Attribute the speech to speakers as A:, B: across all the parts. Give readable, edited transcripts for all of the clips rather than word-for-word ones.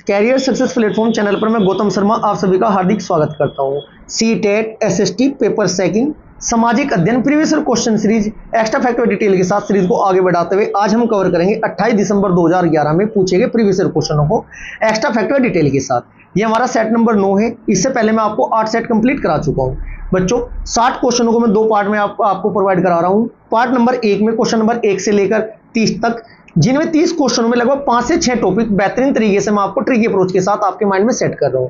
A: Career success platform channel पर मैं गौतम शर्मा आप सभी का हार्दिक स्वागत करता हूं। सीटेट, एसएसटी, पेपर सेकिंग, सामाजिक अध्ययन, previous question series, extra factor detail के साथ सीरीज को आगे बढ़ाते हुए आज हम कवर करेंगे 28 दिसंबर 2011 में पूछे गए प्रीवियस क्वेश्चनों को एक्स्ट्रा फैक्टर डिटेल के साथ। ये हमारा सेट नंबर 9 है। इससे पहले मैं आपको 8 सेट कंप्लीट करा चुका हूँ बच्चों। 60 क्वेश्चनों को मैं 2 पार्ट में आपको प्रोवाइड करा रहा हूँ। पार्ट नंबर 1 में क्वेश्चन नंबर 1 से लेकर 30 तक, जिनमें 30 क्वेश्चनों में लगभग 5 से 6 टॉपिक बेहतरीन तरीके से मैं आपको ट्रिकी अप्रोच के साथ आपके माइंड में सेट कर रहा हूं।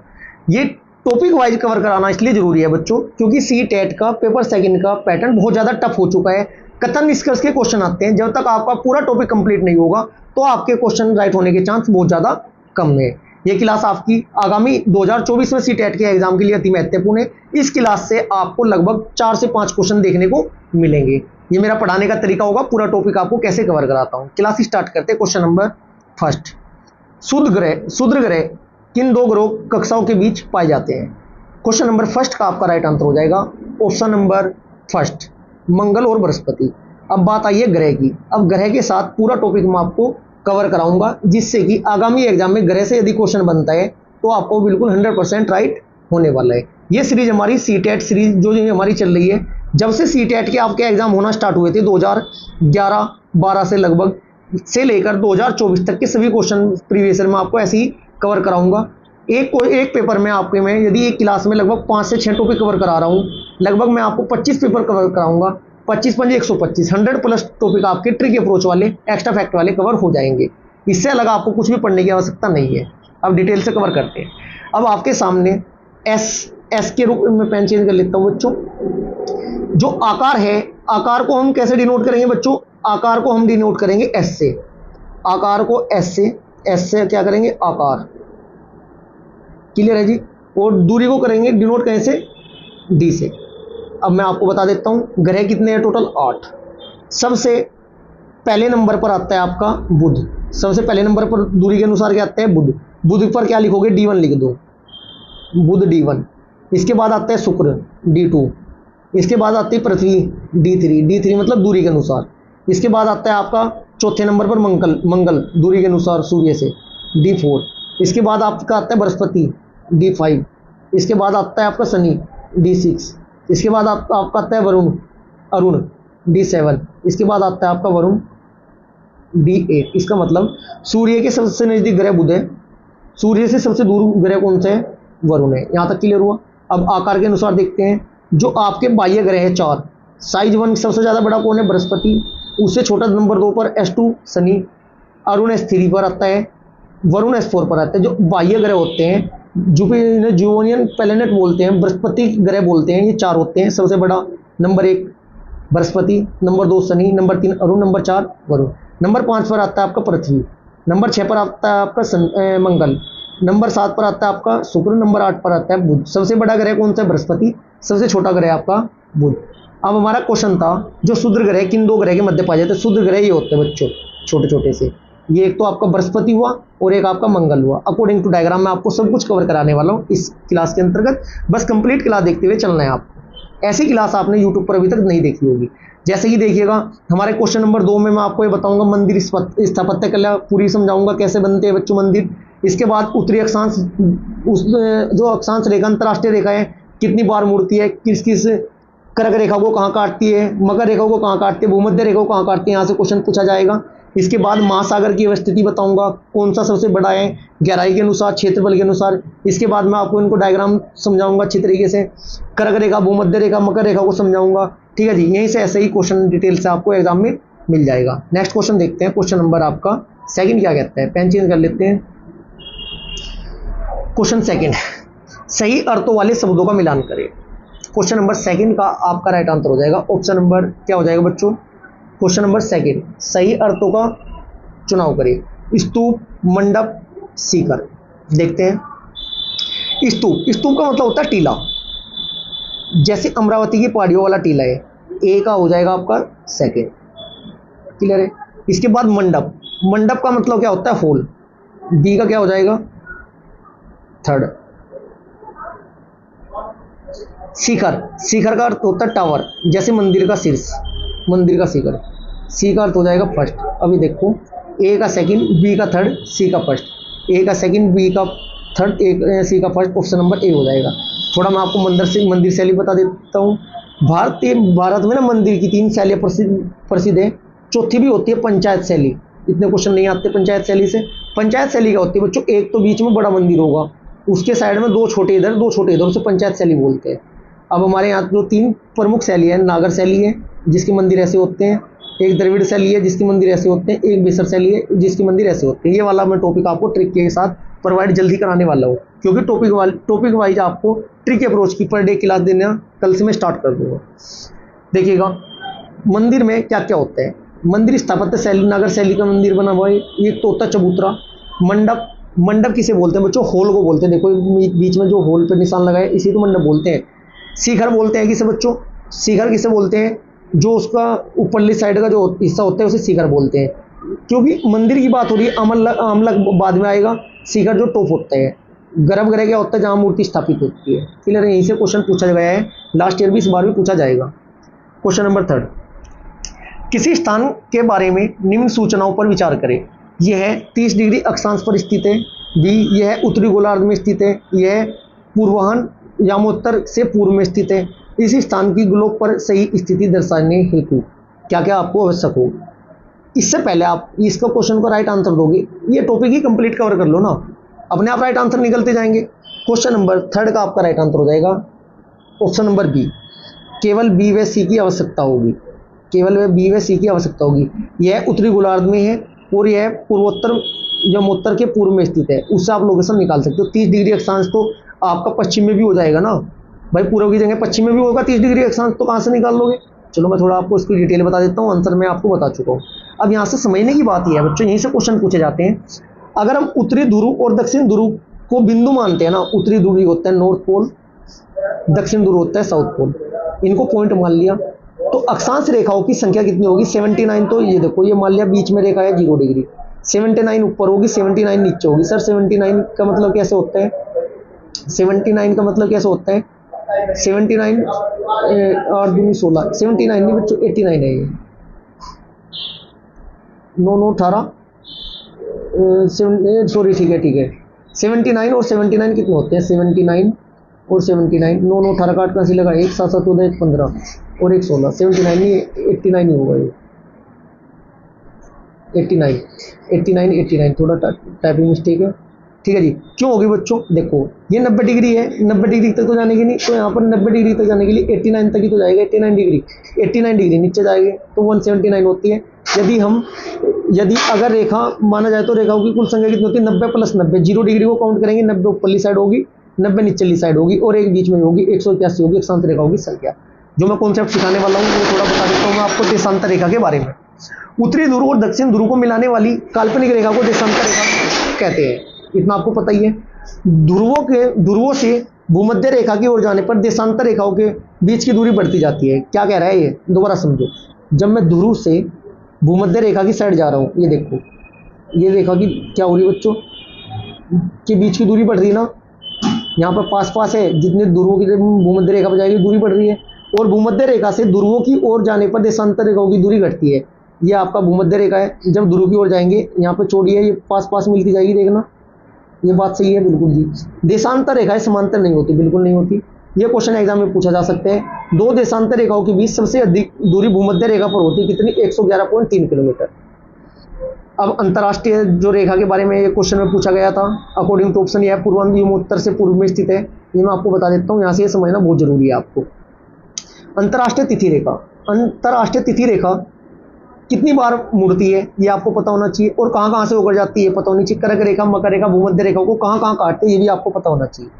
A: ये टॉपिक वाइज कवर कराना इसलिए जरूरी है बच्चों क्योंकि सीटेट का पेपर सेकंड का पैटर्न बहुत ज्यादा टफ हो चुका है। कथन निष्कर्ष के क्वेश्चन आते हैं। जब तक आपका पूरा टॉपिक कंप्लीट नहीं होगा तो आपके क्वेश्चन राइट होने के चांस बहुत ज्यादा कम है। ये क्लास आपकी आगामी 2024 में सीटेट के एग्जाम के लिए अति महत्वपूर्ण है। इस क्लास से आपको लगभग 4 से 5 क्वेश्चन देखने को मिलेंगे। ये मेरा पढ़ाने का तरीका होगा। पूरा टॉपिक आपको कैसे कवर कराता हूं। क्लास स्टार्ट करते हैं। क्वेश्चन नंबर फर्स्ट, क्षुद्र ग्रह किन 2 ग्रहों कक्षाओं के बीच पाए जाते हैं? क्वेश्चन नंबर फर्स्ट का आपका राइट आंसर हो जाएगा ऑप्शन नंबर फर्स्ट, मंगल और बृहस्पति। अब बात आई है ग्रह की। अब ग्रह के साथ पूरा टॉपिक मैं आपको कवर कराऊंगा जिससे कि आगामी एग्जाम में ग्रह से यदि क्वेश्चन बनता है तो आपको बिल्कुल 100% राइट होने वाला है। ये सीरीज हमारी सीटेट सीरीज जो हमारी चल रही है, जब से सीटेट के आपके एग्जाम होना स्टार्ट हुए थे 2011-12 से लगभग से लेकर 2024 तक के सभी क्वेश्चन प्रीवियस ईयर में आपको ऐसे ही कवर कराऊंगा। एक पेपर में आपके में यदि एक क्लास में लगभग 5 से 6 टॉपिक कवर करा रहा हूँ, लगभग मैं आपको 25 पेपर कवर कराऊंगा। 25 पंजे 125, 100+ टॉपिक आपके ट्रिक अप्रोच वाले, एक्स्ट्रा फैक्ट वाले कवर हो जाएंगे। इससे अलग आपको कुछ भी पढ़ने की आवश्यकता नहीं है। अब डिटेल से कवर करते हैं। अब आपके सामने एस के रूप में पेन चेंज कर लेता हूं बच्चों। जो आकार है, आकार को हम कैसे डिनोट करेंगे बच्चों? आकार को हम डिनोट करेंगे एस से। आकार को एस से क्या करेंगे? आकार। क्लियर है जी? और दूरी को करेंगे डिनोट कैसे? डी से। अब मैं आपको बता देता हूं ग्रह कितने हैं टोटल? 8। सबसे पहले नंबर पर आता है आपका बुध। सबसे पहले नंबर पर दूरी के अनुसार क्या आता है? बुध। बुध पर क्या लिखोगे? D1 लिख दो, बुध D1। इसके बाद आता है शुक्र D2। इसके बाद आती है पृथ्वी D3 मतलब दूरी के अनुसार। इसके बाद आता है आपका चौथे नंबर पर मंगल दूरी के अनुसार सूर्य से D4। इसके बाद आपका आता है बृहस्पति D5। इसके बाद आता है आपका शनि D6। इसके बाद आपका आता है अरुण D7। इसके बाद आता है आपका वरुण D8। इसका मतलब सूर्य के सबसे नजदीक ग्रह बुध है, सूर्य से सबसे दूर ग्रह कौन सा है? वरुण है। यहां तक क्लियर हुआ। अब आकार के अनुसार देखते हैं। जो आपके बाह्य ग्रह है 4, साइज 1 सबसे ज्यादा बड़ा कौन है? बृहस्पति। उससे छोटा नंबर 2 पर S2 शनि। अरुण S3 पर आता है, वरुण S4 पर आता है। जो बाह्य ग्रह होते हैं जुपिटर प्लैनेट बोलते हैं, बृहस्पति ग्रह बोलते हैं, ये 4 होते हैं। सबसे बड़ा number 1 Brihaspati, number 2 Shani, number 3 Arun, number 4 Varun. Number 5 पर आता है आपका पृथ्वी, नंबर 6 पर आता है आपका मंगल, नंबर 7 पर आता है आपका शुक्र, नंबर 8 पर आता है बुध। सबसे बड़ा ग्रह कौन सा है? बृहस्पति। सबसे छोटा ग्रह आपका बुध। अब हमारा क्वेश्चन था जो क्षुद्र ग्रह किन 2 ग्रह के मध्य पाए जाते हैं? क्षुद्र ग्रह ये होते हैं बच्चों, छोटे छोटे से। ये एक तो आपका बृहस्पति हुआ और एक आपका मंगल हुआ। अकॉर्डिंग टू डायग्राम में आपको सब कुछ कवर कराने वाला हूँ इस क्लास के अंतर्गत। बस कंप्लीट क्लास देखते हुए चलना है आपको। ऐसी क्लास आपने यूट्यूब पर अभी तक नहीं देखी होगी। जैसे कि देखिएगा हमारे क्वेश्चन नंबर 2 में मैं आपको ये बताऊंगा मंदिर स्थापत्य कला पूरी समझाऊंगा कैसे बनते हैं बच्चों मंदिर। इसके बाद उत्तरी अक्षांश, जो अक्षांश रेखा अंतरराष्ट्रीय रेखा है कितनी बार मुड़ती है, किस किस कर्क रेखा को कहाँ काटती है, मकर रेखा को कहाँ काटती है, भूमध्य रेखा को कहाँ काटती है, यहाँ से क्वेश्चन पूछा जाएगा। इसके बाद महासागर की अवस्थिति बताऊंगा, कौन सा सबसे बड़ा है गहराई के अनुसार, क्षेत्रफल के अनुसार। इसके बाद मैं आपको इनको डायग्राम समझाऊंगा अच्छी तरीके से। कर्क रेखा, भूमध्य रेखा, मकर रेखा को समझाऊंगा। ठीक है जी। यहीं से ऐसे ही क्वेश्चन डिटेल से आपको एग्जाम में मिल जाएगा। नेक्स्ट क्वेश्चन देखते हैं। क्वेश्चन नंबर आपका सेकंड क्या कहता है? पेन चेंज कर लेते हैं। क्वेश्चन सेकंड, सही अर्थों वाले शब्दों का मिलान करें। क्वेश्चन नंबर सेकंड का आपका राइट आंसर हो जाएगा ऑप्शन नंबर क्या हो जाएगा बच्चों? क्वेश्चन नंबर सेकंड, सही अर्थों का चुनाव करें। स्तूप, मंडप, सीकर। देखते हैं। स्तूप का मतलब होता है टीला, जैसे अमरावती की पहाड़ियों वाला टीला है। ए का हो जाएगा आपका सेकंड। क्लियर है? इसके बाद मंडप का मतलब क्या होता है? होल। बी का क्या हो जाएगा? थर्ड। शिखर का अर्थ होता है टावर, जैसे मंदिर का शीर्ष, मंदिर का शिखर। सी का अर्थ हो जाएगा फर्स्ट। अभी देखो, ए का सेकंड, बी का थर्ड, सी का फर्स्ट। ए का सेकंड, बी का थर्ड, ए सी का फर्स्ट, ऑप्शन नंबर ए हो जाएगा। थोड़ा मैं आपको मंदिर शैली बता देता हूँ। भारत में ना मंदिर की 3 शैलियाँ प्रसिद्ध है, चौथी भी होती है पंचायत शैली। इतने क्वेश्चन नहीं आते पंचायत शैली से। पंचायत शैली क्या होती है बच्चों, एक तो बीच में बड़ा मंदिर होगा, उसके साइड में 2 छोटे इधर 2 छोटे इधर, उसे पंचायत शैली बोलते हैं। अब हमारे यहाँ जो 3 प्रमुख शैली है, नागर शैली है जिसके मंदिर ऐसे होते हैं, एक द्रविड़ शैली है जिसके मंदिर ऐसे होते हैं, एक बेसर शैली है जिसके मंदिर ऐसे होते हैं। ये वाला मैं टॉपिक आपको ट्रिक के साथ प्रोवाइड जल्दी कराने वाला हूँ, क्योंकि टॉपिक वाइज आपको ट्रिक अप्रोच की पर डे क्लास देना कल से मैं स्टार्ट कर दूंगा। देखिएगा मंदिर में क्या क्या होता है। मंदिर स्थापत्य शैली, नागर शैली का मंदिर बना हुआ है। एक तो होता है चबूतरा। मंडप किसे बोलते हैं बच्चों, होल को बोलते हैं। देखो बीच में जो होल पे निशान लगाए इसी को मंडप बोलते हैं। शिखर बोलते हैं किसे बच्चों, शिखर किसे बोलते हैं, जो उसका ऊपरली साइड का जो हिस्सा होता है उसे शिखर बोलते हैं। क्योंकि मंदिर की बात हो रही है, आमलक बाद में आएगा। शिखर जो टॉप होता है, गर्भगृह क्या होता है, जहाँ मूर्ति स्थापित होती है। क्लियर है, यहीं से क्वेश्चन पूछा गया है, लास्ट ईयर भी इस बार भी पूछा जाएगा। क्वेश्चन नंबर 3, किसी स्थान के बारे में निम्न सूचनाओं पर विचार करें। यह है 30 डिग्री अक्षांश पर स्थित है, बी यह है उत्तरी गोलार्ध में स्थित है, यह पूर्वाहन यामोत्तर से पूर्व में स्थित है। इस स्थान की ग्लोब पर सही स्थिति दर्शाने हेतु क्या क्या आपको आवश्यक हो। इससे पहले आप इसका क्वेश्चन को राइट आंसर दोगे, ये टॉपिक ही कंप्लीट कवर कर लो ना, अपने आप राइट आंसर निकलते जाएंगे। क्वेश्चन नंबर 3 का आपका राइट आंसर हो जाएगा ऑप्शन नंबर बी, केवल बी व सी की आवश्यकता होगी। केवल बी व सी की आवश्यकता होगी। यह उत्तरी गोलार्ध में है और यह पूर्वोत्तर यमोत्तर के पूर्व में स्थित है। उससे आप लोकेशन निकाल सकते हो। 30 डिग्री अक्षांश तो आपका पश्चिम में भी हो जाएगा ना भाई, पूर्व की जगह पश्चिम में भी होगा 30 डिग्री अक्षांश, तो कहाँ से निकाल लोगे। चलो मैं थोड़ा आपको इसकी डिटेल बता देता हूँ, आंसर मैं आपको बता चुका हूँ। अब यहाँ से समझने की बात यह है बच्चों, यहीं से क्वेश्चन पूछे जाते हैं। अगर हम उत्तरी ध्रुव और दक्षिण ध्रुव को बिंदु मानते हैं ना, उत्तरी ध्रुव होता है नॉर्थ पोल, दक्षिण ध्रुव होता है साउथ पोल, इनको पॉइंट मान लिया तो अक्षांश रेखाओं की संख्या कितनी होगी 79। तो ये देखो, ये मान लिया बीच में रेखा है 0 डिग्री, 79 ऊपर होगी, 79 नीचे होगी। सर 79 का मतलब कैसे होता है, 79 का मतलब कैसे होता है, 79 8 दूनी 16, 79 नहीं बच्चों 89 है ये, 9 9 18 सॉरी ठीक है 79 और 79 कितने होते हैं, 79 और 79 9 9 18 का 8 कहाँ से लगा, 1 7 7 14 1 15 और 1 16, 79 नहीं 89 ही होगा ये, 89 थोड़ा टाइपिंग मिस्टेक है। ठीक है जी, क्यों होगी बच्चों, देखो ये 90 डिग्री है, 90 डिग्री तक तो जाने की नहीं, तो यहाँ पर 90 डिग्री तक जाने के लिए 89 तक ही तो जाएगा। 89 डिग्री नीचे जाएंगे तो 179 होती है। यदि अगर रेखा माना जाए तो रेखाओं की कुल संख्या कितनी होती है, 90 + 90, 0 डिग्री को काउंट करेंगे, 90 ऊपरली साइड होगी, 90 निचली साइड होगी और एक बीच में होगी, 181 होगी अक्षांश रेखाओं की संख्या। जो मैं कॉन्सेप्ट सिखाने वाला हूँ वो थोड़ा बता देता हूँ मैं आपको देशांतर रेखा के बारे में। उत्तरी ध्रुव और दक्षिण ध्रुव को मिलाने वाली काल्पनिक रेखा को देशांतर रेखा कहते हैं, इतना आपको पता ही है। ध्रुवों से भूमध्य रेखा की ओर जाने पर देशांतर रेखाओं के बीच की दूरी बढ़ती जाती है। क्या कह रहा है ये, दोबारा समझो। जब मैं ध्रुव से भूमध्य रेखा की साइड जा रहा हूँ, ये देखो ये रेखा की क्या हो रही है बच्चों, के बीच की दूरी बढ़ रही है ना, यहाँ पर पास है, जितने ध्रुवों की भूमध्य रेखा पर जाएगी दूरी बढ़ रही है, और भूमध्य रेखा से ध्रुवों की ओर जाने पर देशांतर रेखाओं की दूरी घटती है। ये आपका भूमध्य रेखा है, जब ध्रुव की ओर जाएंगे यहाँ पर चौड़ी है, ये पास मिलती जाएगी, देखना ये बात सही है बिल्कुल जी। देशांतर रेखाएं समांतर नहीं होती, बिल्कुल नहीं होती। ये क्वेश्चन एग्जाम में पूछा जा सकता है। 2 देशांतर रेखाओं के बीच सबसे अधिक दूरी भूमध्य रेखा पर होती है, कितनी, 111.3 किलोमीटर। अब अंतर्राष्ट्रीय जो रेखा के बारे में ये क्वेश्चन में पूछा गया था, अकॉर्डिंग टू ऑप्शन यह पूर्वांग यमोत्तर से पूर्व में स्थित है। ये मैं आपको बता देता हूँ, यहाँ से ये समझना बहुत जरूरी है आपको। अंतर्राष्ट्रीय तिथि रेखा कितनी बार मुड़ती है ये आपको पता होना चाहिए, और कहाँ से होकर जाती है पता होनी चाहिए। कर्क रेखा, मकर रेखा, भूमध्य रेखा को कहाँ काटते हैं ये भी आपको पता होना चाहिए।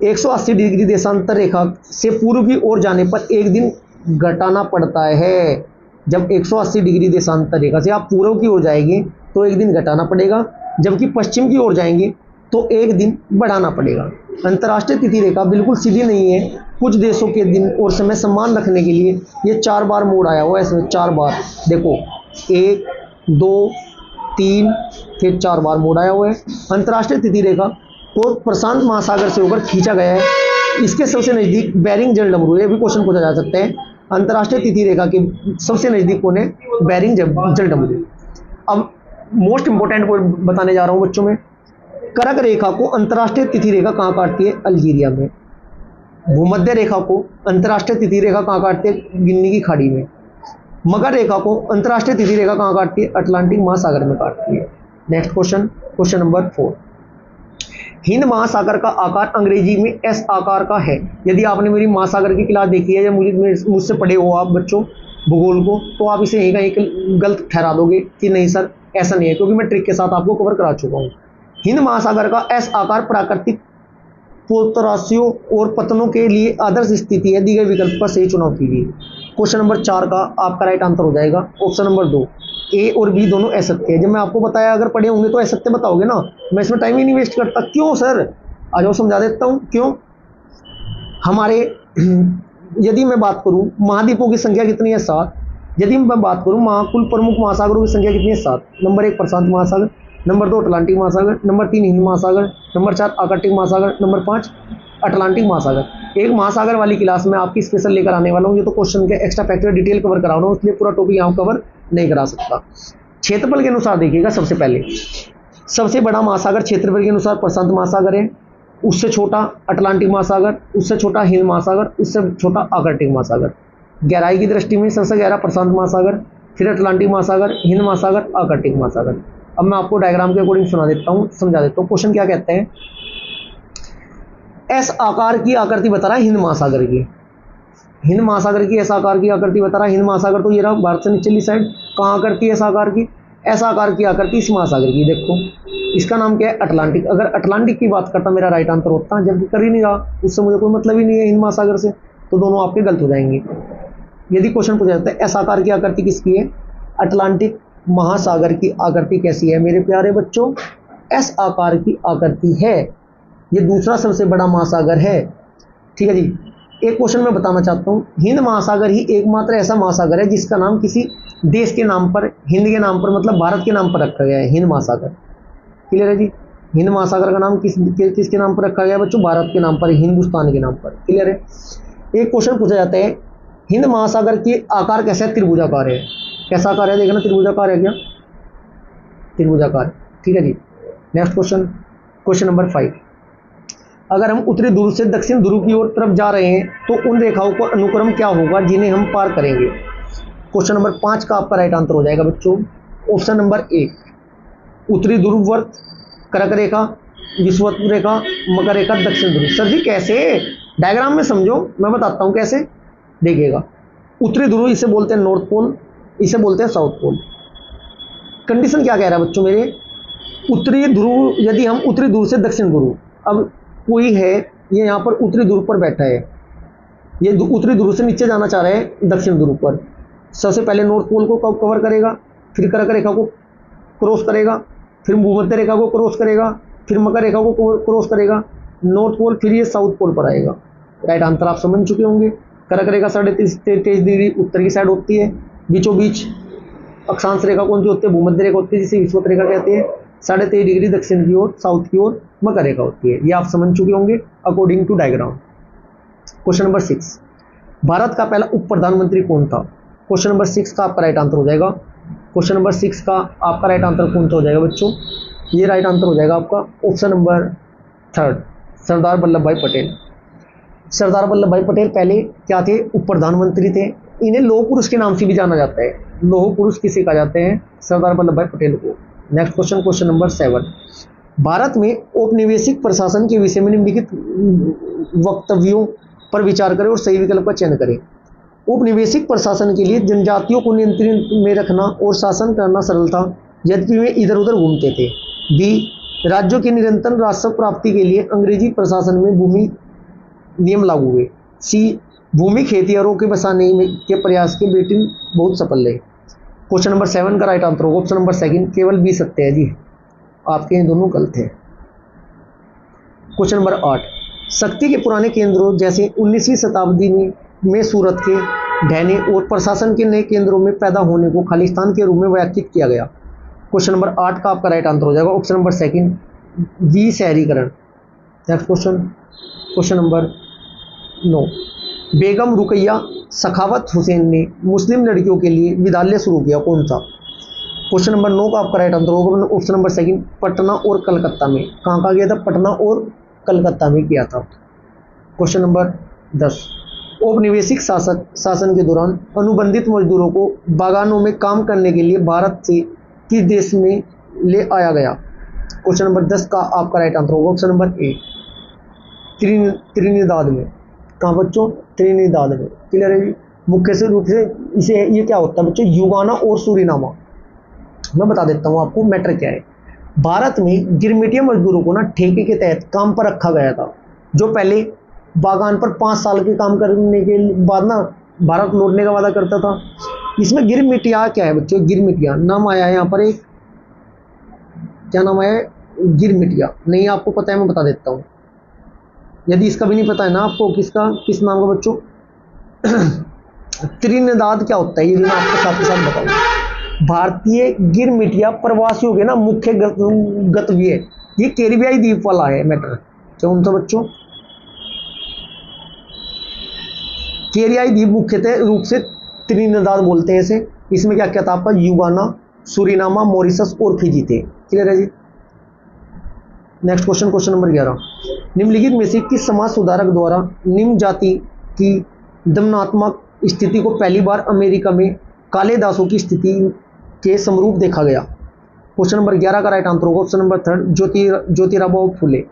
A: 180 डिग्री देशांतर रेखा से पूर्व की ओर जाने पर एक दिन घटाना पड़ता है। जब 180 डिग्री देशांतर रेखा से आप पूर्व की ओर जाएंगे तो एक दिन घटाना पड़ेगा, जबकि पश्चिम की ओर जाएंगे तो एक दिन बढ़ाना पड़ेगा। अंतर्राष्ट्रीय तिथि रेखा बिल्कुल सीधी नहीं है, कुछ देशों के दिन और समय समान रखने के लिए ये 4 बार मोड़ आया हुआ है इसमें, 4 बार देखो, 1 2 3 फिर 4 बार मोड़ आया हुआ है। अंतर्राष्ट्रीय तिथि रेखा को प्रशांत महासागर से होकर खींचा गया है। इसके सबसे नज़दीक बेरिंग जलडमरू, ये भी क्वेश्चन पूछा जा सकता है। अंतर्राष्ट्रीय तिथि रेखा के सबसे नज़दीक कौन है, बेरिंग जलडमरू। अब मोस्ट इंपॉर्टेंट बताने जा रहा हूँ बच्चों में, कर्क रेखा को अंतर्राष्ट्रीय तिथि रेखा कहाँ काटती है? अल्जीरिया में। भूमध्य रेखा को अंतर्राष्ट्रीय तिथि रेखा कहाँ काटती है? गिनी की खाड़ी में। मकर रेखा को अंतर्राष्ट्रीय तिथि रेखा कहाँ काटती है? अटलांटिक महासागर में काटती है। Next question, question number 4। Hind महासागर का आकार अंग्रेजी में एस आकार का है। यदि आपने मेरी महासागर की क्लास देखी है या मुझसे पढ़े हो आप बच्चों भूगोल को, तो आप इसे यहीं कहीं गलत ठहरा दोगे कि नहीं सर ऐसा नहीं है, क्योंकि मैं ट्रिक के साथ आपको कवर करा चुका हूँ। हिंद महासागर का एस आकार प्राकृतिक पोतराशियों और पतनों के लिए आदर्श स्थिति है। दिए गए विकल्प का सही चुनाव कीजिए। क्वेश्चन नंबर 4 का आपका राइट आंसर हो जाएगा ऑप्शन नंबर 2, ए और बी दोनों असत्य है। जब मैं आपको बताया अगर पढ़े होंगे तो असत्य बताओगे ना, मैं इसमें टाइम ही नहीं वेस्ट करता। क्यों सर? आ जाओ समझा देता हूँ क्यों। हमारे यदि मैं बात करूँ महाद्वीपों की संख्या कितनी है? 7। यदि मैं बात करूँ कुल प्रमुख महासागरों की संख्या कितनी है? 7। नंबर 1 प्रशांत महासागर, नंबर 2 अटलांटिक महासागर, नंबर 3 हिंद महासागर, नंबर 4 आर्कटिक महासागर, नंबर 5 अटलांटिक महासागर। एक महासागर वाली क्लास में आपकी स्पेशल लेकर आने वाला हूँ। ये तो क्वेश्चन के एक्स्ट्रा फैक्टर डिटेल कवर करा रहा हूँ, इसलिए पूरा टॉपिक यहाँ कवर नहीं करा सकता। क्षेत्रफल के अनुसार देखिएगा, सबसे पहले सबसे बड़ा महासागर क्षेत्रफल के अनुसार प्रशांत महासागर है, उससे छोटा अटलांटिक महासागर, उससे छोटा हिंद महासागर, उससे छोटा आर्कटिक महासागर। गहराई की दृष्टि में सबसे गहरा प्रशांत महासागर, फिर अटलांटिक महासागर, हिंद महासागर, आर्कटिक महासागर। अब मैं आपको डायग्राम के अकॉर्डिंग सुना देता हूँ, समझा देता हूँ। क्वेश्चन क्या कहते हैं? एस आकार की आकृति बता रहा है हिंद महासागर की। हिंद महासागर की एस आकार की आकृति बता रहा है। हिंद महासागर तो ये रहा भारत से निचली साइड। कहाँ आकृति है एस आकार की? एस आकार की आकृति इस महासागर की। देखो इसका नाम क्या है? अटलांटिक। अगर अटलांटिक की बात करता मेरा राइट आंसर होता, जबकि कर ही नहीं रहा, उससे मुझे कोई मतलब ही नहीं है हिंद महासागर से, तो दोनों आपके गलत हो जाएंगे। यदि क्वेश्चन पूछा जाता है एस आकार की आकृति किसकी है? अटलांटिक महासागर की आकृति कैसी है मेरे प्यारे बच्चों? एस आकार की आकृति है। ये दूसरा सबसे बड़ा महासागर है। ठीक है जी। एक क्वेश्चन मैं बताना चाहता हूँ, हिंद महासागर ही एकमात्र ऐसा महासागर है जिसका नाम किसी देश के नाम पर, हिंद के नाम पर, मतलब भारत के नाम पर रखा गया है। हिंद महासागर, क्लियर है जी। हिंद महासागर का नाम किसके नाम पर रखा गया बच्चों? भारत के नाम पर, हिंदुस्तान के नाम पर, क्लियर है। एक क्वेश्चन पूछा जाता है हिंद महासागर की आकार कैसा है? त्रिभुजाकार है। कैसा आकार है? देखना त्रिभुजाकार है क्या? त्रिभुजाकार, ठीक है जी। Next question, question number 5। अगर हम उत्तरी ध्रुव से दक्षिण ध्रुव की ओर तरफ जा रहे हैं तो उन रेखाओं का अनुक्रम क्या होगा जिन्हें हम पार करेंगे? क्वेश्चन नंबर 5 का आपका राइट आंसर हो जाएगा बच्चों ऑप्शन नंबर 1, उत्तरी ध्रुव वर्त, कर्क रेखा, विषुवत रेखा, मकर रेखा, दक्षिण ध्रुव। सर जी कैसे? डायग्राम में समझो, मैं बताता हूँ कैसे। देखिएगा, उत्तरी ध्रुव इसे बोलते हैं नॉर्थ पोल, इसे बोलते हैं साउथ पोल। कंडीशन क्या कह रहा है बच्चों मेरे? उत्तरी ध्रुव, यदि हम उत्तरी ध्रुव से दक्षिण ध्रुव, अब कोई है ये यहाँ पर उत्तरी ध्रुव पर बैठा है, ये उत्तरी ध्रुव से नीचे जाना चाह रहा है दक्षिण ध्रुव पर। सबसे पहले नॉर्थ पोल को कवर करेगा, फिर कर्क रेखा को क्रॉस करेगा, फिर भूमध्य रेखा को क्रॉस करेगा, फिर मकर रेखा को क्रॉस करेगा, नॉर्थ पोल, फिर ये साउथ पोल पर आएगा। राइट आंसर आप समझ चुके होंगे। कर्क रेखा 23.5 डिग्री उत्तर की साइड होती है, बीचों बीच अक्षांश रेखा कौन सी होती है? भूमध्य रेखा होती है, जिसे विषुवत रेखा कहते हैं। 23.5 डिग्री दक्षिण की ओर, साउथ की ओर मकर रेखा होती है। ये आप समझ चुके होंगे according to diagram. Question number 6, Bharat का पहला उप प्रधानमंत्री कौन था? क्वेश्चन नंबर 6 का आपका राइट आंसर हो जाएगा। क्वेश्चन नंबर 6 का आपका राइट आंसर कौन सा हो जाएगा बच्चों? ये राइट आंसर हो जाएगा आपका ऑप्शन नंबर 3, सरदार वल्लभ भाई पटेल। सरदार वल्लभ भाई पटेल पहले क्या थे? उप प्रधानमंत्री थे। इन्हें लौह पुरुष के नाम से भी जाना जाता है। लौह पुरुष किसे कहा जाते हैं? सरदार वल्लभ भाई पटेल को। Next question, question number 7, Bharat में औपनिवेशिक प्रशासन के विषय में निम्नलिखित वक्तव्यों पर विचार करें और सही विकल्प का चयन करें। औपनिवेशिक प्रशासन के लिए जनजातियों को नियंत्रण में रखना और शासन करना सरल था, यद्यपि वे इधर उधर घूमते थे। बी, राज्यों की निरंतर राजस्व प्राप्ति के लिए अंग्रेजी प्रशासन में भूमि नियम लागू हुए। सी, भूमि खेतिहरों के बसाने के प्रयास के ब्रिटेन बहुत सफल रहे। क्वेश्चन नंबर 7 का राइट आंसर होगा ऑप्शन नंबर 2, केवल बी सत्य है जी, आपके ये दोनों गलत है। क्वेश्चन नंबर 8, शक्ति के पुराने केंद्रों जैसे 19वीं शताब्दी में सूरत के ढहने और प्रशासन के नए केंद्रों में पैदा होने को खालिस्तान के रूप में व्याख्यायित किया गया। क्वेश्चन नंबर 8 का आपका राइट आंसर हो जाएगा ऑप्शन नंबर 2, बी शहरीकरण। नेक्स्ट क्वेश्चन, क्वेश्चन नंबर 9, बेगम रुकैया सखावत हुसैन ने मुस्लिम लड़कियों के लिए विद्यालय शुरू किया, कौन सा? क्वेश्चन नंबर 9 का आपका राइट आंसर होगा ऑप्शन नंबर सेकंड, पटना और कलकत्ता में। कहाँ कहाँ गया था? पटना और कलकत्ता में किया था। क्वेश्चन नंबर 10, औपनिवेशिक शासन के दौरान अनुबंधित मजदूरों को बागानों में काम करने के लिए भारत से किस देश में ले आया गया? क्वेश्चन नंबर 10 का आपका राइट आंसर होगा ऑप्शन नंबर ए, त्रिनिदाद में। कहाँ बच्चों? त्रिनिदाद में। क्लियर है जी। मुख्य से रूप से इसे ये क्या होता है बच्चों? युगाना और सूरीनामा। मैं बता देता हूँ आपको मैटर क्या है। भारत में गिरमिटिया मजदूरों को ना ठेके के तहत काम पर रखा गया था, जो पहले बागान पर 5 साल के काम करने के बाद ना भारत लौटने का वादा करता था। इसमें गिरमिटिया क्या है बच्चों? गिरमिटिया नाम आया है यहाँ पर एक, क्या नाम आया है? गिरमिटिया। नहीं आपको पता है, मैं बता देता हूँ। यदि इसका भी नहीं पता है ना आपको, किस नाम का बच्चों? त्रिनिदाद क्या होता है ये भी मैं आपको साथ के साथ बताऊंगा। भारतीय गिरमिटिया प्रवासियों के ना मुख्य गंतव्य है। ये कैरिबियाई द्वीप वाला है मैटर। कौन सा बच्चों? कैरिबियाई द्वीप मुख्यतः रूप से त्रिनिदाद बोलते हैं इसे। इसमें क्या क्या था आपका? युगाना, सूरीनामा, मॉरिशस और फिजी थे। क्लियर है जी। नेक्स्ट क्वेश्चन, क्वेश्चन नंबर 11, निम्नलिखित में से किस समाज सुधारक द्वारा निम्न जाति की दमनात्मक स्थिति को पहली बार अमेरिका में काले दासों की स्थिति के समरूप देखा गया? क्वेश्चन नंबर 11 का राइट आंसर होगा ऑप्शन नंबर 3, ज्योतिराव फुले।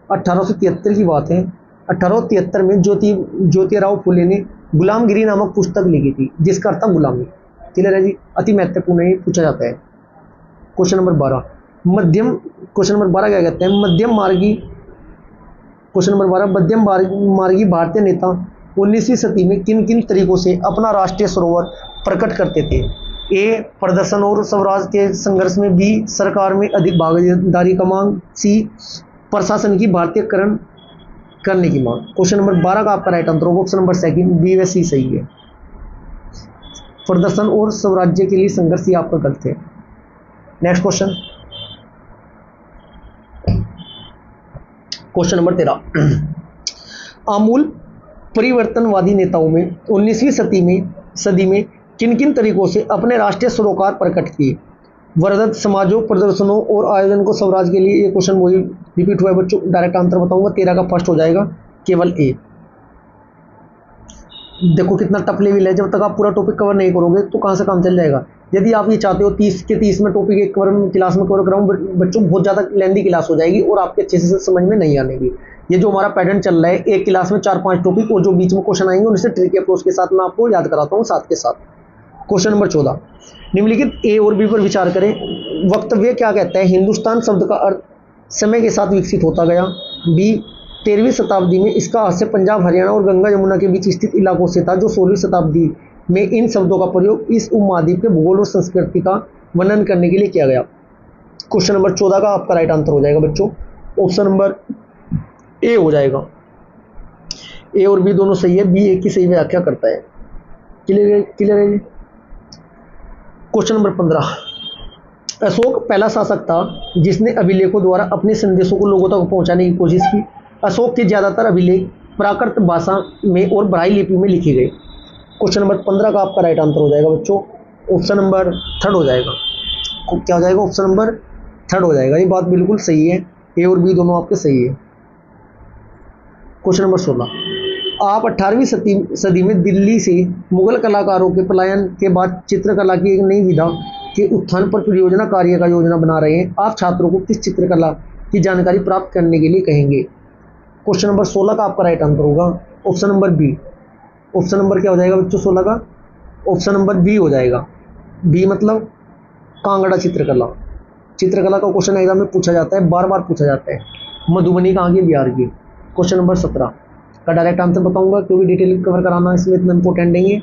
A: 1873 की बात है। 1873 में ज्योतिराव फुले ने गुलामगिरी नामक पुस्तक लिखी थी, जिसका अर्थ था गुलामी। क्लियर है जी। अति महत्वपूर्ण है, पूछा जाता है। क्वेश्चन नंबर 12, क्वेश्चन नंबर 12 क्या कहते हैं? मध्यम मार्गी भारतीय नेता 19वीं सदी में किन किन तरीकों से अपना राष्ट्रीय सरोवर प्रकट करते थे? ए, प्रदर्शन और स्वराज के संघर्ष में। बी, सरकार में अधिक भागीदारी का मांग। सी, प्रशासन की भारतीयकरण करने की मांग। क्वेश्चन नंबर 12 का आपका राइट आंसर होगा ऑप्शन नंबर सेकंड, बी व सी सही है। प्रदर्शन और स्वराज्य के लिए संघर्ष, ये आपका गलत है। नेक्स्ट क्वेश्चन, क्वेश्चन नंबर 13, आमूल परिवर्तनवादी नेताओं में 19वीं सदी में किन किन तरीकों से अपने राष्ट्रीय सरोकार प्रकट किए? वर्धित समाजों, प्रदर्शनों और आयोजन को स्वराज के लिए। ये क्वेश्चन वही रिपीट हुआ है बच्चों। डायरेक्ट आंसर बताऊंगा, 13 का फर्स्ट हो जाएगा, केवल ए। देखो कितना टफ लेवल है। जब तक आप पूरा टॉपिक कवर नहीं करोगे तो कहाँ से काम चल जाएगा। यदि आप ये चाहते हो 30 के 30 में टॉपिक एक क्लास में कवर कराऊं, बच्चों बहुत ज़्यादा लेंदी क्लास हो जाएगी और आपके अच्छे से समझ में नहीं आनेगी। ये जो हमारा पैटर्न चल रहा है, एक क्लास में 4-5 टॉपिक और जो बीच में क्वेश्चन आएंगे उनसे ट्रिकी अप्रोच के साथ मैं आपको याद कराता हूँ साथ के साथ। क्वेश्चन नंबर 14, निम्नलिखित ए और बी पर विचार करें। वक्तव्य क्या कहता है? हिंदुस्तान शब्द का अर्थ समय के साथ विकसित होता गया। बी, 13वीं शताब्दी में इसका हास्य पंजाब, हरियाणा और गंगा यमुना के बीच स्थित इलाकों से था, जो 16वीं शताब्दी में इन शब्दों का प्रयोग इस उपमहाद्वीप के भूगोल और संस्कृति का वर्णन करने के लिए किया गया। क्वेश्चन नंबर 14 का आपका राइट आंसर हो जाएगा बच्चों ऑप्शन नंबर ए हो जाएगा। ए और बी दोनों सही है, बी ए की सही व्याख्या करता है। क्लियर है जी। क्वेश्चन नंबर 15, अशोक पहला शासक था जिसने अभिलेखों द्वारा अपने संदेशों को लोगों तक पहुंचाने की कोशिश की। अशोक के ज्यादातर अभिलेख प्राकृत भाषा में और ब्राई लिपि में लिखे गए। क्वेश्चन नंबर 15 का आपका राइट आंसर हो जाएगा बच्चों ऑप्शन नंबर 3 हो जाएगा। क्या हो जाएगा? ऑप्शन नंबर 3 हो जाएगा। ये बात बिल्कुल सही है, ए और बी दोनों आपके सही है। क्वेश्चन नंबर 16, आप 18वीं सदी में दिल्ली से मुगल कलाकारों के पलायन के बाद चित्रकला की एक नई विधा के उत्थान पर परियोजना कार्य का योजना बना रहे हैं। आप छात्रों को किस चित्रकला की जानकारी प्राप्त करने के लिए कहेंगे? क्वेश्चन नंबर 16 का आपका राइट आंसर होगा option number B. Option number क्या हो जाएगा बच्चों 16 का? ऑप्शन नंबर बी हो जाएगा। बी मतलब कांगड़ा चित्रकला। चित्रकला का क्वेश्चन एग्जाम में पूछा जाता है, बार बार पूछा जाता है। मधुबनी कहाँ की? बिहार की। क्वेश्चन नंबर 17 का डायरेक्ट आंसर बताऊंगा क्योंकि डिटेल कवर कराना इसमें इतना इंपॉर्टेंट नहीं है।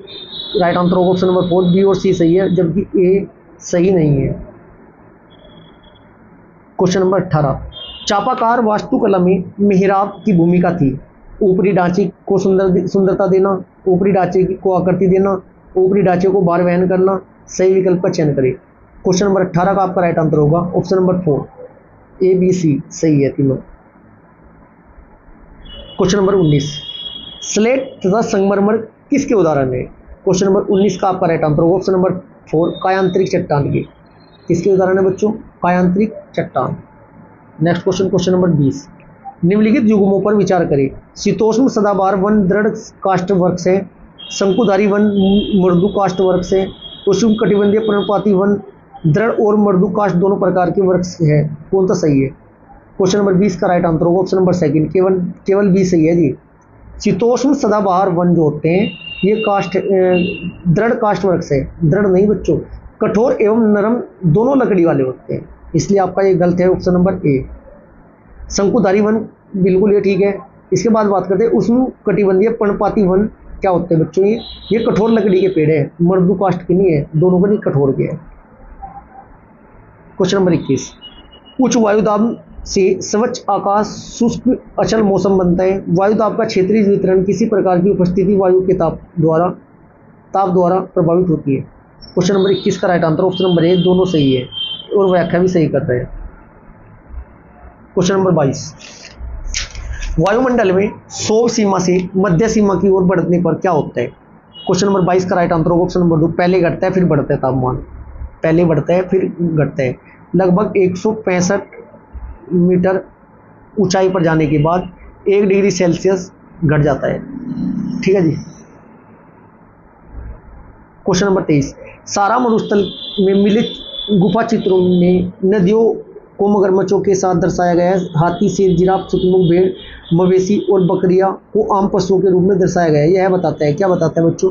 A: राइट आंसर होगा ऑप्शन नंबर 4, बी और सी सही है, जबकि ए सही नहीं है। क्वेश्चन नंबर 18, चापाकार वास्तुकला में मेहराब की भूमिका थी। ऊपरी ढांचे को सुंदरता देना, ऊपरी ढांचे को आकृति देना, ऊपरी ढांचे को भार वहन करना। सही विकल्प का चयन करें। क्वेश्चन नंबर 18 का आपका राइट आंसर होगा option number 4, A B C सही है तीनों। क्वेश्चन नंबर 19, स्लेट तथा संगमरमर किसके उदाहरण है? क्वेश्चन नंबर 19 का आपका राइट आंसर होगा ऑप्शन नंबर 4, कायांतरिक चट्टान के। किसके उदाहरण है बच्चों? कायांतरिक चट्टान। नेक्स्ट क्वेश्चन, क्वेश्चन नंबर 20, निम्नलिखित युग्मों पर विचार करें। शीतोष्ण सदाबहार वन दृढ़ काष्ठ वर्ग से, शंकुधारी वन मृदु काष्ठ वर्ग से, उष्ण कटिबंधीय पर्णपाती वन दृढ़ और मृदु काष्ठ दोनों प्रकार के वर्ग से है। कौन सा सही है? क्वेश्चन नंबर 20 का राइट आंसर होगा ऑप्शन नंबर सेकंड, केवल 20 सही है जी। शीतोष्ण सदाबहार वन जो होते हैं ये काष्ठ दृढ़ काष्ठ वर्ग से, दृढ़ नहीं बच्चों, कठोर एवं नरम दोनों लकड़ी वाले होते हैं, इसलिए आपका ये गलत है ऑप्शन नंबर ए। शंकुधारी वन बिल्कुल ये ठीक है। इसके बाद बात करते हैं उष्ण कटिबंधीय पर्णपाती वन क्या होते हैं बच्चों? ये कठोर लकड़ी के पेड़ है, मृदु काष्ठ के नहीं है, दोनों को नहीं कठोर के है। क्वेश्चन नंबर 21, उच्च वायुदाब से स्वच्छ आकाश शुष्क अचल मौसम बनता है। वायुदाब का क्षेत्रीय वितरण किसी प्रकार की उपस्थिति वायु के ताप द्वारा प्रभावित होती है। क्वेश्चन नंबर 21 का right answer option number A, दोनों सही है और व्याख्या भी सही कर रहे हैं। क्वेश्चन नंबर 22, वायुमंडल में सौर सीमा से मध्य सीमा की ओर बढ़ने पर क्या होता है? क्वेश्चन नंबर 22 का राइट आंसर होगा ऑप्शन नंबर 2, पहले घटता है फिर बढ़ता है तापमान, पहले बढ़ता है फिर घटता है। लगभग 165 मीटर ऊंचाई पर जाने के बाद 1 डिग्री सेल्सियस घट जाता है। ठीक है जी। क्वेश्चन नंबर 23, सारा मरुस्थल में मिलित गुफा चित्रों में नदियों को मगरमच्छों के साथ दर्शाया गया है। हाथी, शेर, जिराफ, शुतुरमुर्ग, भेड़, मवेशी और बकरियां को आम पशुओं के रूप में दर्शाया गया है। यह बताता है, क्या बताता है बच्चों?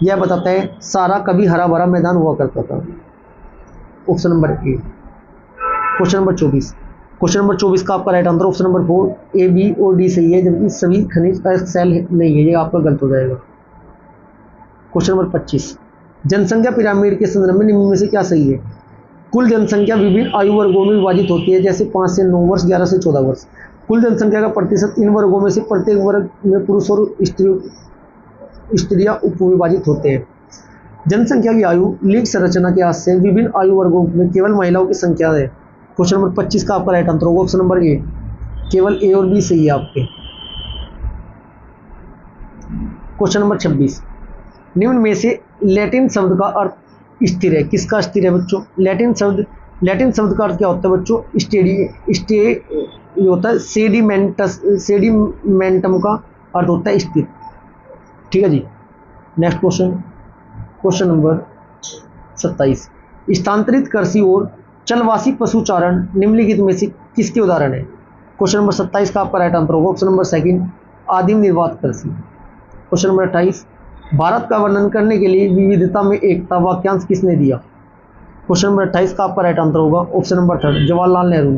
A: यह बताता है सारा कभी हरा भरा मैदान हुआ करता था, option number A. Question number 24, question number 24 का आपका right answer option number 4, A, B और डी सही है, जबकि सभी खनिज सेल नहीं है, ये आपका गलत हो जाएगा। क्वेश्चन नंबर 25, जनसंख्या पिरामिड के संदर्भ में निम्न में से क्या सही है? कुल जनसंख्या विभिन्न आयु वर्गों में विभाजित होती है, जैसे 5 से 9 वर्ष, 11 से 14 वर्ष। कुल जनसंख्या का प्रतिशत इन वर्गों में से प्रत्येक वर्ग में पुरुष और स्त्रियां उपविभाजित होते हैं। जनसंख्या की आयु लिंग संरचना के हाथ से विभिन्न आयु वर्गों में केवल महिलाओं की संख्या है। क्वेश्चन नंबर 25 का आपका राइट आंसर होगा ऑप्शन नंबर ए, केवल ए और बी सही है आपके। क्वेश्चन नंबर 26, निम्न में से लैटिन शब्द का अर्थ स्थिर है, किसका स्थिर है बच्चों? लैटिन शब्द का अर्थ क्या होता है बच्चों? ये होता है सेडिमेंटम का अर्थ होता है स्थिर। ठीक है जी। नेक्स्ट क्वेश्चन, क्वेश्चन नंबर 27, स्थानांतरित कृषि और चलवासी पशुचारण निम्नलिखित में से किसके उदाहरण है? क्वेश्चन नंबर 27 का आपका राइट आंसर होगा ऑप्शन नंबर सेकंड, आदिम निर्वात कृषि। क्वेश्चन नंबर 28, भारत का वर्णन करने के लिए विविधता में एकता वाक्यांश किसने दिया? क्वेश्चन नंबर 28 का आपका राइट आंसर होगा ऑप्शन नंबर 3, जवाहरलाल नेहरू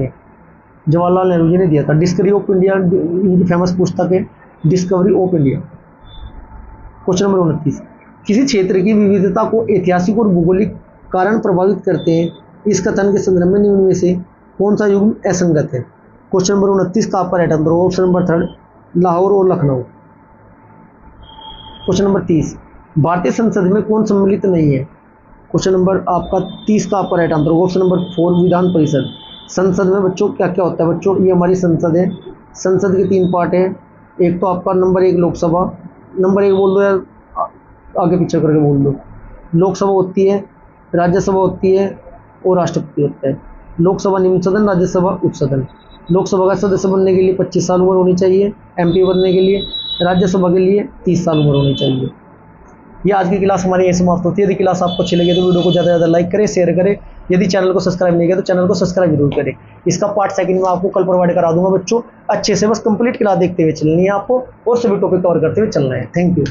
A: जी ने दिया था। डिस्कवरी ऑफ इंडिया इनकी फेमस पुस्तक है, discovery of India. Question number 29, किसी क्षेत्र की विविधता को ऐतिहासिक और भौगोलिक कारण प्रभावित करते हैं, इस कथन के संदर्भ में निम्न में से कौन सा युग्म असंगत है? क्वेश्चन नंबर 29 का आपका राइट आंसर होगा ऑप्शन नंबर 3, लाहौर और लखनऊ। क्वेश्चन नंबर 30, भारतीय संसद में कौन सम्मिलित नहीं है? क्वेश्चन नंबर आपका 30 का आपका राइट आंसर होगा ऑप्शन नंबर 4, विधान परिषद। संसद में बच्चों क्या क्या होता है बच्चों? ये हमारी संसद है, संसद के 3 पार्ट है। एक तो आपका नंबर 1 लोकसभा, नंबर 1 बोल दो यार, आगे पीछे करके बोल दो। लोकसभा होती है, राज्यसभा होती है और राष्ट्रपति होता है। लोकसभा निम्न सदन, राज्यसभा उच्च सदन। लोकसभा का सदस्य बनने के लिए 25 साल उम्र होनी चाहिए, एमपी बनने के लिए, राज्यसभा के लिए 30 साल उम्र होनी चाहिए। ये आज की क्लास हमारी यही समाप्त होती है। यदि क्लास आपको अच्छी लगे तो वीडियो को ज़्यादा से ज़्यादा लाइक करें, शेयर करें। यदि चैनल को सब्सक्राइब नहीं किया तो चैनल को सब्सक्राइब जरूर करें। इसका पार्ट सेकंड में आपको कल प्रोवाइड करा दूंगा बच्चों। अच्छे से बस कंप्लीट क्लास देखते हुए चलनी है आपको और सभी टॉपिक कवर करते हुए चलना है। Thank you.